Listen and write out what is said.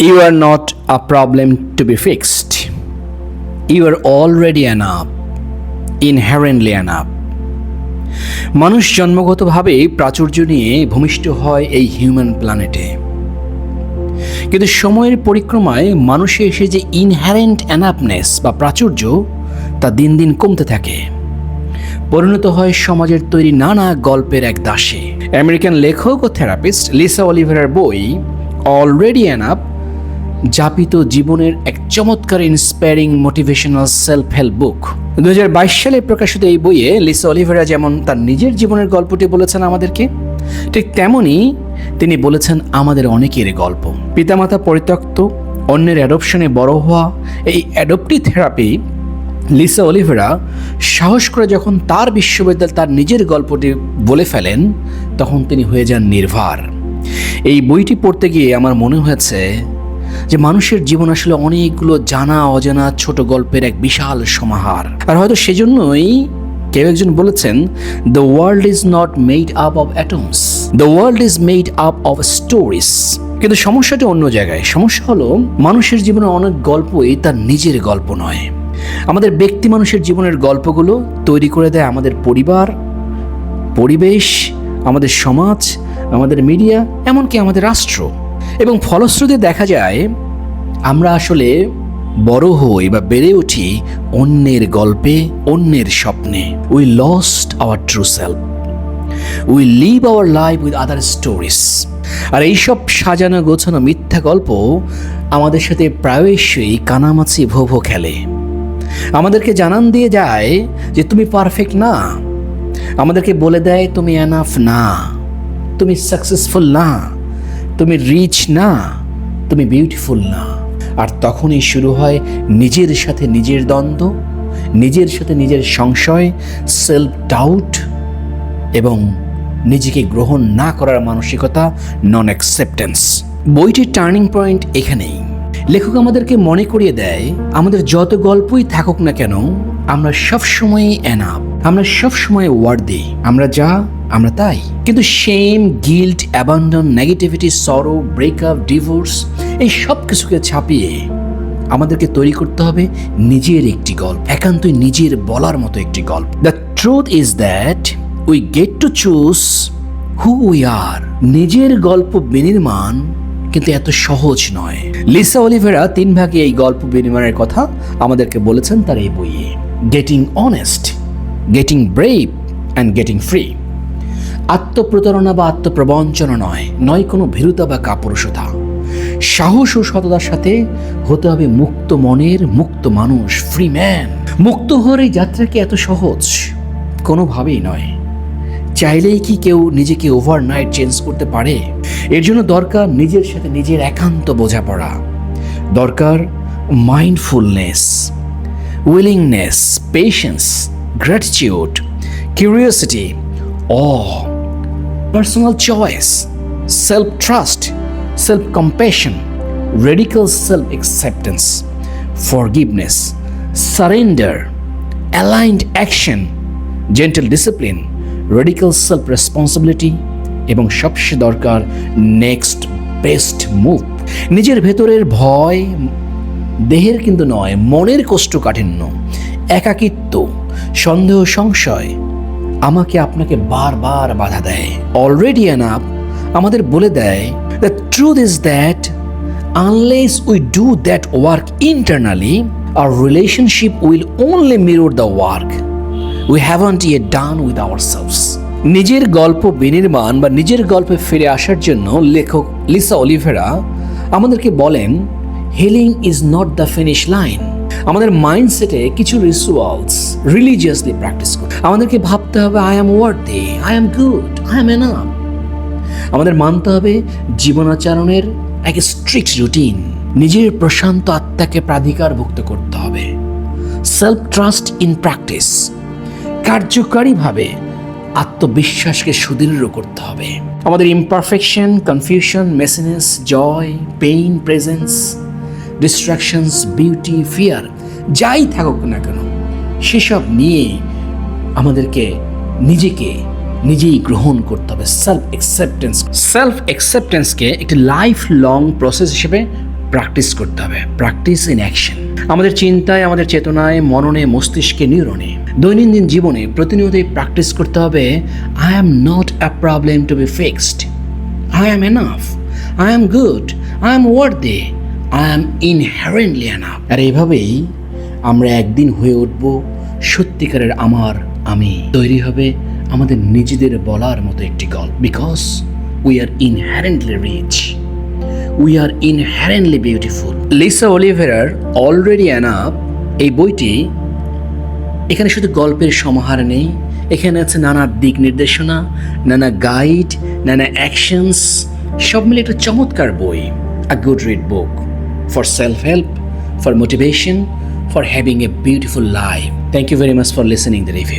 You are not a problem to be fixed. You are already enough, inherently enough. মানুষ জন্মগতভাবেই প্রাচুর্য নিয়ে ভূমিষ্ঠ হয় এই হিউম্যান প্ল্যানেটে, কিন্তু সময়ের পরিক্রমায় মানুষে এসে যে ইনহারেন্ট এনাফনেস বা প্রাচুর্য তা দিন দিন কমতে থাকে, পরিণত হয় সমাজের তৈরি নানা গল্পের এক দাসে। আমেরিকান লেখক ও থেরাপিস্ট লিসা অলিভেরার বই অলরেডি এনাফ যাপিত জীবনের এক চমৎকার inspiring motivational self help book. 2022 সালে প্রকাশিত এই বইয়ে লিসা অলিভেরা যেমন তার নিজের জীবনের গল্পটি বলেছেন আমাদেরকে, ঠিক তেমনই তিনি বলেছেন আমাদের অনেকের গল্প। পিতামাতা পরিত্যক্ত, অন্যের অ্যাডপশনে বড় হওয়া, এই অ্যাডপটিভ থেরাপি লিসা অলিভেরা সাহস করে যখন তার বিশ্ববিদ্যালয়ে তার নিজের গল্পটি বলে ফেলেন, তখন তিনি হয়ে যান নির্ভার। এই বইটি পড়তে গিয়ে আমার মনে হয়েছে যে মানুষের জীবন আসলে অনেকগুলো জানা অজানা ছোট গল্পের এক বিশাল সমাহার। আর হয়তো সেজন্যই কেউ একজন বলেছেন, the world is not made up of atoms, the world is made up of stories. কিন্তু সমস্যাটা অন্য জায়গায়। সমস্যা হলো মানুষের জীবনে অনেক গল্পই তার নিজের গল্প নয়। আমাদের ব্যক্তি মানুষের জীবনের গল্পগুলো তৈরি করে দেয় আমাদের পরিবার, পরিবেশ, আমাদের সমাজ, আমাদের মিডিয়া, এমনকি আমাদের রাষ্ট্র। এবং ফলশ্রুতি দেখা যায় আমরা আসলে বড় হই বা বেড়ে উঠি অন্যের গল্পে, অন্যের স্বপ্নে। We lost our true self, we live our life with other stories. আর এইসব সাজানো গোছানো মিথ্যা গল্প আমাদের সাথে প্রায়শই কানামাছি ভোভো খেলে। আমাদেরকে জানান দিয়ে যায় যে তুমি পারফেক্ট না, আমাদেরকে বলে দেয় তুমি এনাফ না, তুমি সাকসেসফুল না, তুমি রিচ না, তুমি বিউটিফুল না। আর তখনই শুরু হয় নিজের সাথে নিজের দ্বন্দ্ব, নিজের সাথে নিজের সংশয়, সেলফ ডাউট এবং নিজেকে গ্রহণ না করার মানসিকতা, নন অ্যাকসেপ্টেন্স। বইটির টার্নিং পয়েন্ট এখানেই। লেখক আমাদেরকে মনে করিয়ে দেয় আমাদের যত গল্পই থাকুক না কেন, আমরা সবসময়ই এনাফ, আমরা সবসময় ওয়ার্দি, আমরা যা আমরা তাই। কিন্তু শেম, গিল্ট, অ্যাবান্ডন, নেগেটিভিটি, সরো, ব্রেকআপ, ডিভোর্স, এই সব কিছুকে ছাপিয়ে আমাদেরকে তৈরি করতে হবে নিজের একটি গল্প, একান্তই নিজের বলার মতো একটি গল্প। The truth is that we get to choose who we are. নিজের গল্প বিনির্মাণ কিন্তু এত সহজ নয়। লিসা অলিভেরা 3 ভাগে এই গল্প বিনিময়ের কথা আমাদেরকে বলেছেন তার এই বইয়ে। Getting honest, getting brave and getting free. আত্মপ্রতারণা বা আত্মপ্রবঞ্চনা নয় কোনো ভীরুতা বা কাপুরুষতা। সাহস ও সততার সাথে হতে হবে মুক্ত মনের, মুক্ত মানুষ, ফ্রি ম্যান। মুক্ত হওয়ার এই যাত্রা কি এত সহজ? কোনোভাবেই নয়। চাইলেই কি কেউ নিজেকে ওভারনাইট চেঞ্জ করতে পারে? এর জন্য দরকার নিজের সাথে নিজের একান্ত বোঝাপড়া, দরকার mindfulness, willingness, patience, gratitude, curiosity, awe, personal choice, self-trust, self-compassion, radical self-acceptance, forgiveness, surrender, aligned action, gentle discipline, radical self-responsibility এবং সবচেয়ে দরকার নেক্সট বেস্ট মুভ। নিজের ভেতরের ভয়, দেহের কিন্তু নয়, মনের কোষ্ঠকাঠিন্য, একাকিত্ব, সন্দেহ, সংশয় আমাকে আপনাকে বারবার বাধা দেয়। অলরেডি এনাফ আমাদের বলে দেয়, the truth is that unless we do that work internally, our relationship will only mirror the work we haven't yet done with ourselves. নিজের গল্প বিনির্মাণ বা নিজের গল্পে ফিরে আসার জন্য লেখক লিসা অলিভেরা আমাদেরকে বলেন, healing is not the finish line. আমাদের মাইন্ডসেটে কিছু রিচুয়ালস রিলিজিয়াসলি প্র্যাকটিস করে আমাদেরকে ভাবতে হবে I am worthy, I am good, I am enough. আমাদের মানতে হবে জীবনাচরণের এক স্ট্রিক্ট রুটিন। নিজের প্রশান্ত আত্মাকে প্রাধিকারভুক্ত করতে হবে। সেলফ ট্রাস্ট ইন প্র্যাকটিস, কার্যকারীভাবে আত্মবিশ্বাসকে সুদৃঢ় করতে হবে। আমাদের imperfection, confusion, messiness, joy, pain, presence, distractions, beauty, fear, যাই থাকুক না কেন, সেসব নিয়ে আমাদেরকে নিজেকে নিজেই গ্রহণ করতে হবে। সেলফ অ্যাকসেপ্টেন্সকে একটি লাইফ লং প্রসেস হিসেবে প্র্যাকটিস করতে হবে, প্র্যাকটিস ইন অ্যাকশন। আমাদের চিন্তায়, আমাদের চেতনায়, মননে, মস্তিষ্কে, নিউরনে দৈনন্দিন জীবনে প্রতিনিয়তই প্র্যাকটিস করতে হবে, I am not a problem to be fixed, I am enough, I am good, I am worthy, I am inherently enough. আর এইভাবেই আমরা একদিন হয়ে উঠব সত্যিকারের আমি। তৈরি হবে আমাদের নিজেদের বলার মতো একটি গল্প। Because we are inherently rich, we are inherently beautiful. Lisa অলিভেরার অলরেডি এনাফ এই বইটি, এখানে শুধু গল্পের সমাহার নেই, এখানে আছে নানা দিক নির্দেশনা, নানা গাইড, নানা অ্যাকশনস, সব মিলে একটা চমৎকার বই। A good read book for self help, for motivation, for having a beautiful life. Thank you very much for listening the review.